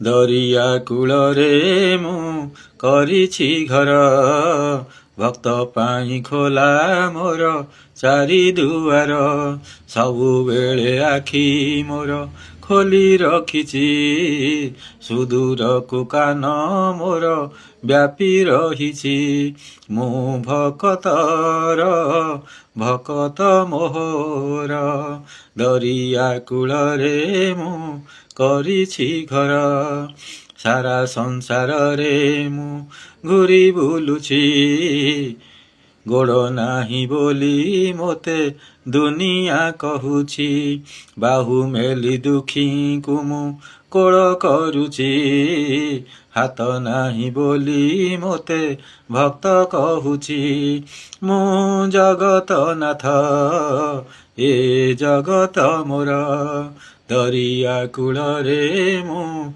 ଦରିଆ କୂଳରେ ମୁଁ କରିଛି ଘର, ଭକ୍ତ ପାଇଁ ଖୋଲା ମୋର ଚାରି ଦୁଆର। ସବୁବେଳେ ଆଖି ମୋର ଖୋଲି ରଖିଛି, ସୁଦୂରକୁ କାନ ମୋର ବ୍ୟାପି ରହିଛି। ମୁଁ ଭକତର ଭକତ ମୋହର, ଦରିଆ କୂଳରେ ମୁଁ କରିଛି ଘର। ସାରା ସଂସାରରେ ମୁଁ ଘୂରି ବୁଲୁଛି, ଗୋଡ଼ ନାହିଁ ବୋଲି ମୋତେ ଦୁନିଆ କହୁଛି। ବାହୁ ମେଲି ଦୁଃଖୀଙ୍କୁ ମୁଁ କୋଳ କରୁଛି, ହାତ ନାହିଁ ବୋଲି ମୋତେ ଭକ୍ତ କହୁଛି। ମୁଁ ଜଗତ ନାଥ, ଏ ଜଗତ ମୋର, ଦରିଆ କୂଳରେ ମୁଁ